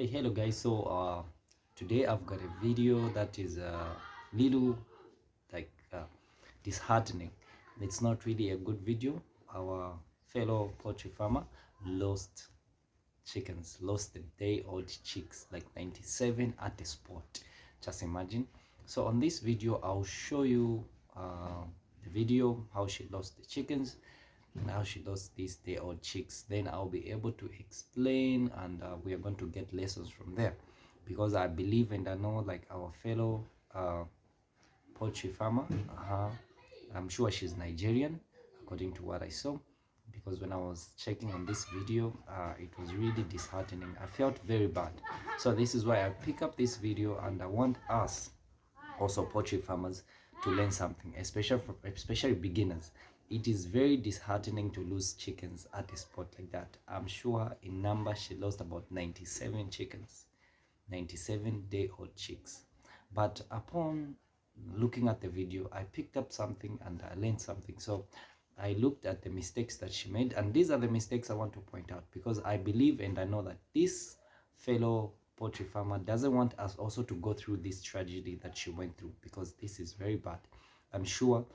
Hey, hello guys. Today I've got a video that is a little like disheartening. It's not really a good video. Our fellow poultry farmer lost chickens, lost the day-old chicks, like 97 at a spot. Just imagine. So on this video, I'll show you the video how she lost the chickens. Now she lost these day-old chicks. Then I'll be able to explain, and we are going to get lessons from there, because I believe and I know, like, our fellow poultry farmer, I'm sure she's Nigerian according to what I saw, because when I was checking on this video, it was really disheartening. I felt very bad. So this is why I pick up this video, and I want us also poultry farmers to learn something, especially beginners. It is very disheartening to lose chickens at a spot like that. I'm sure in number she lost about 97 chickens, 97 day-old chicks. But upon looking at the video, I picked up something and I learned something. So I looked at the mistakes that she made, and these are the mistakes I want to point out, because I believe and I know that this fellow poultry farmer doesn't want us also to go through this tragedy that she went through, because this is very bad. I'm sure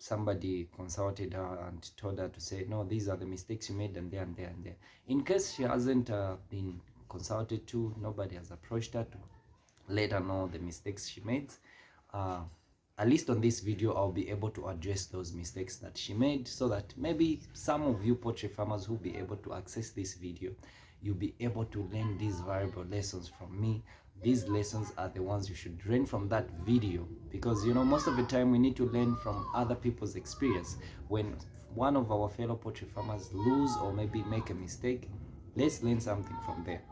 somebody consulted her and told her to say, no, these are the mistakes you made, and there and there and there. In case she hasn't been consulted to, nobody has approached her to let her know the mistakes she made, at least on this video I'll be able to address those mistakes that she made, so that maybe some of you poultry farmers will be able to access this video. You'll be able to learn these valuable lessons from me. These lessons are the ones you should learn from that video, because most of the time we need to learn from other people's experience. When one of our fellow poultry farmers lose or maybe make a mistake, let's learn something from there.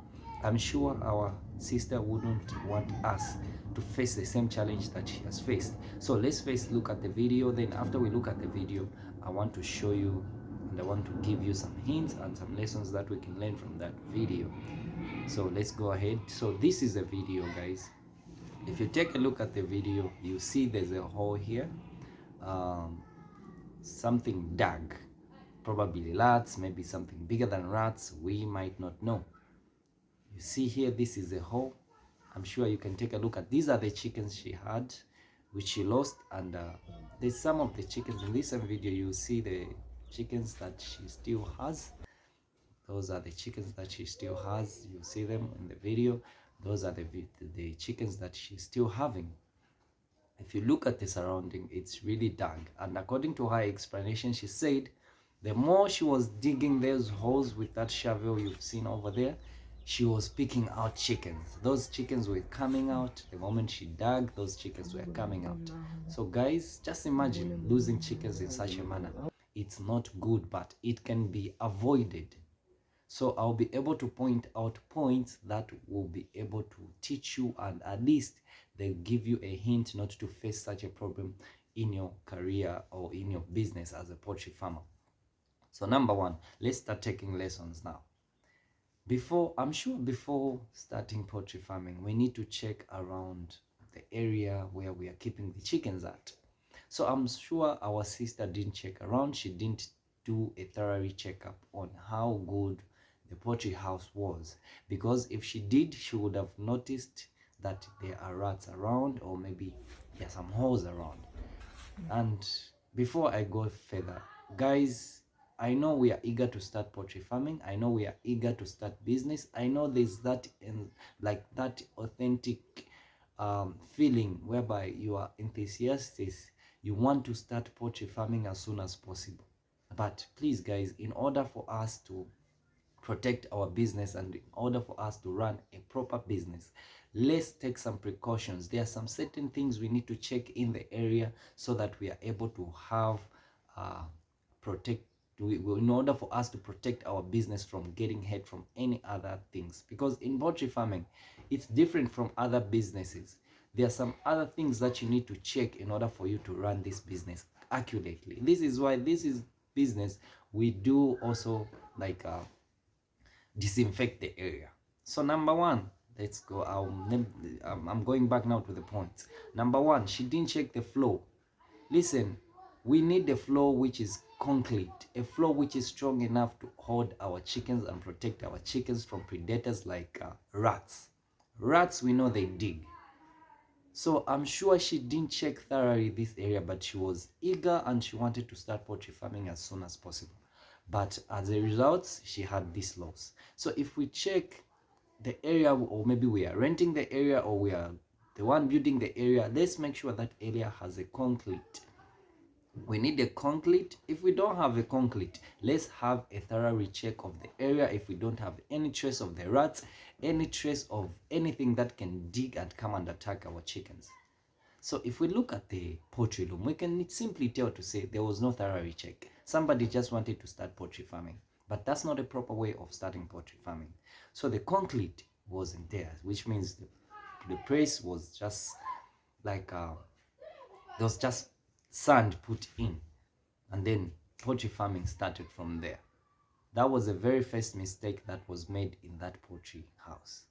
I'm sure our sister wouldn't want us to face the same challenge that she has faced. So let's first look at the video. Then after we look at the video, I want to show you and I want to give you some hints and some lessons that we can learn from that video. So let's go ahead. So this is a video, guys. If you take a look at the video, you see there's a hole here, something dug, probably rats, maybe something bigger than rats, we might not know. You see here, this is a hole. I'm sure you can take a look at. These are the chickens she had, which she lost, and there's some of the chickens in this video. You see the chickens that she still has. Those are the chickens that she still has. You see them in the video. Those are the chickens that she's still having. If you look at the surrounding, it's really dark. And according to her explanation, she said the more she was digging those holes with that shovel you've seen over there, she was picking out chickens. Those chickens were coming out. The moment she dug, those chickens were coming out. So guys, just imagine losing chickens in such a manner. It's not good, but it can be avoided. So I'll be able to point out points that will be able to teach you, and at least they'll give you a hint not to face such a problem in your career or in your business as a poultry farmer. So number one, let's start taking lessons now. I'm sure before starting poultry farming, we need to check around the area where we are keeping the chickens at. So I'm sure our sister didn't check around. She didn't do a thorough checkup on how good the poultry house was, because if she did, she would have noticed that there are rats around, or maybe there are some holes around. And before I go further, guys, I know we are eager to start poultry farming. I know we are eager to start business. I know there's that like that authentic feeling whereby you are enthusiastic. You want to start poultry farming as soon as possible. But please, guys, in order for us to protect our business and in order for us to run a proper business, let's take some precautions. There are some certain things we need to check in the area so that we are able to have in order for us to protect our business from getting hit from any other things. Because in poultry farming, it's different from other businesses. There are some other things that you need to check in order for you to run this business accurately. This is why this is business. We do also like disinfect the area. So number one, let's go. I'm going back now to the points. Number one, she didn't check the flow. Listen, we need the flow which is concrete, a floor which is strong enough to hold our chickens and protect our chickens from predators like rats. Rats, we know they dig. So I'm sure she didn't check thoroughly this area, but she was eager and she wanted to start poultry farming as soon as possible. But as a result, she had this loss. So if we check the area, or maybe we are renting the area, or we are the one building the area, let's make sure that area has a concrete. We need a concrete. If we don't have a concrete, let's have a thorough recheck of the area. If we don't have any trace of the rats, any trace of anything that can dig and come and attack our chickens. So if we look at the poultry room, we can simply tell to say there was no thorough recheck. Somebody just wanted to start poultry farming, but that's not a proper way of starting poultry farming. So the concrete wasn't there, which means the place was just like there was just sand put in, and then poultry farming started from there. That was the very first mistake that was made in that poultry house.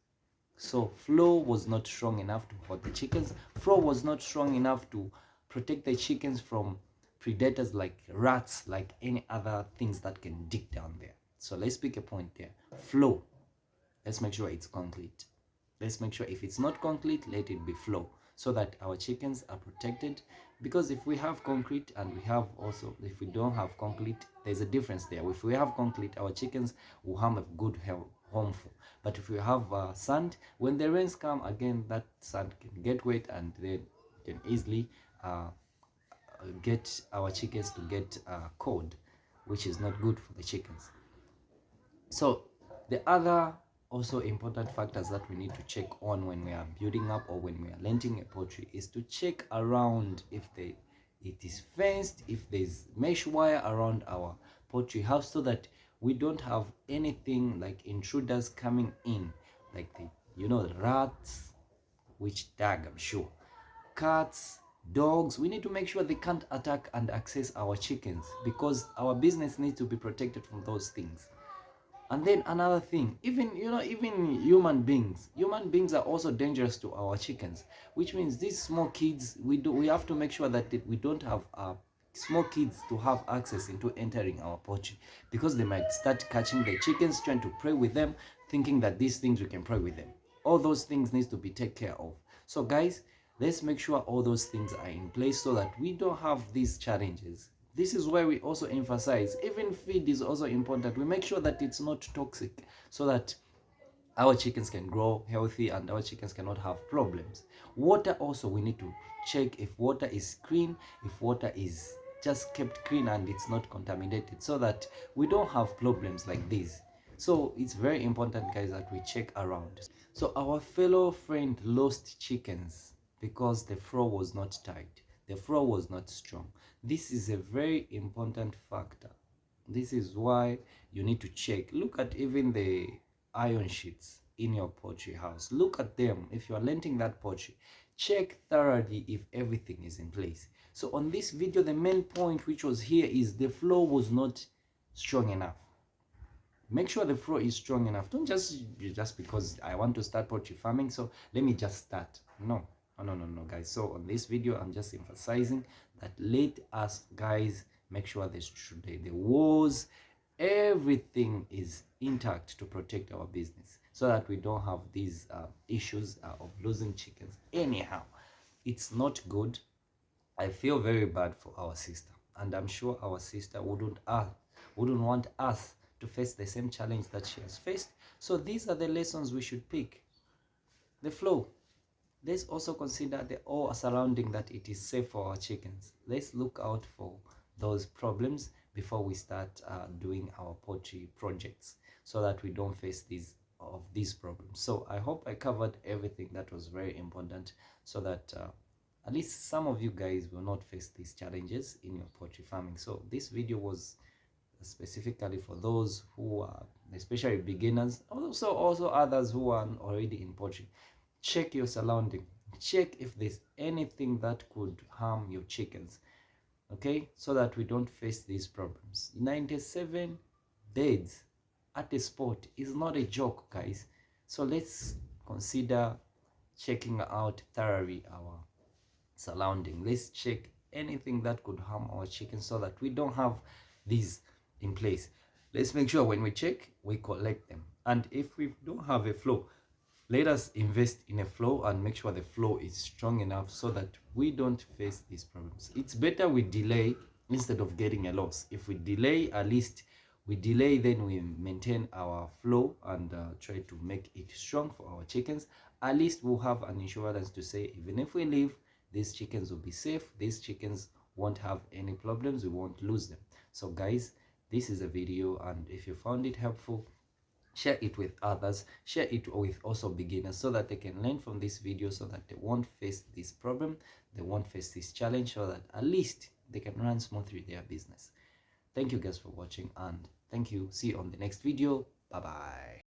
So floor was not strong enough to hold the chickens. Floor was not strong enough to protect the chickens from predators like rats, like any other things that can dig down there. So let's pick a point there. Floor, let's make sure it's concrete. Let's make sure if it's not concrete, let it be floor, so that our chickens are protected. Because if we have concrete and we have also, if we don't have concrete, there's a difference there. If we have concrete, our chickens will have a good home for. But if we have sand, when the rains come again, that sand can get wet and then can easily get our chickens to get cold, which is not good for the chickens. So the other also important factors that we need to check on when we are building up or when we are renting a poultry is to check around if it is fenced, if there's mesh wire around our poultry house, so that we don't have anything like intruders coming in, like the rats, which tag, I'm sure, cats, dogs. We need to make sure they can't attack and access our chickens, because our business needs to be protected from those things. And then another thing, even human beings are also dangerous to our chickens, which means these small kids, we have to make sure that we don't have small kids to have access into entering our poultry, because they might start catching the chickens, trying to play with them, thinking that these things we can play with them. All those things need to be taken care of. So guys, let's make sure all those things are in place so that we don't have these challenges. This is why we also emphasize, even feed is also important. We make sure that it's not toxic, so that our chickens can grow healthy and our chickens cannot have problems. Water also, we need to check if water is clean, if water is just kept clean and it's not contaminated, so that we don't have problems like this. So it's very important, guys, that we check around. So our fellow friend lost chickens because the floor was not tight, the floor was not strong. This is a very important factor. This is why you need to check. Look at even the iron sheets in your poultry house. Look at them. If you are renting that poultry, check thoroughly if everything is in place. So on this video, the main point which was here is the floor was not strong enough. Make sure the floor is strong enough. Don't just because I want to start poultry farming, so let me just start. No, guys. So on this video, I'm just emphasizing that let us, guys, make sure the walls, everything is intact to protect our business, so that we don't have these issues of losing chickens. Anyhow, it's not good. I feel very bad for our sister, and I'm sure our sister wouldn't want us to face the same challenge that she has faced. So these are the lessons we should pick. The flow. Let's also consider the all surrounding, that it is safe for our chickens. Let's look out for those problems before we start doing our poultry projects, so that we don't face these problems. So I hope I covered everything that was very important, so that at least some of you guys will not face these challenges in your poultry farming. So this video was specifically for those who are especially beginners, also others who are already in poultry. Check your surrounding. Check if there's anything that could harm your chickens, okay, so that we don't face these problems. 97 birds at a spot is not a joke, guys. So let's consider checking out thoroughly our surrounding. Let's check anything that could harm our chickens, so that we don't have these in place. Let's make sure when we check, we collect them. And if we don't have a flow, let us invest in a flow and make sure the flow is strong enough so that we don't face these problems. It's better we delay instead of getting a loss. If we delay, at least we delay, then we maintain our flow and try to make it strong for our chickens. At least we'll have an insurance to say, even if we leave, these chickens will be safe. These chickens won't have any problems. We won't lose them. So guys, this is a video, and if you found it helpful, share it with others, share it with also beginners, so that they can learn from this video, so that they won't face this problem, they won't face this challenge, so that at least they can run smoothly their business. Thank you guys for watching, and thank you. See you on the next video. Bye bye.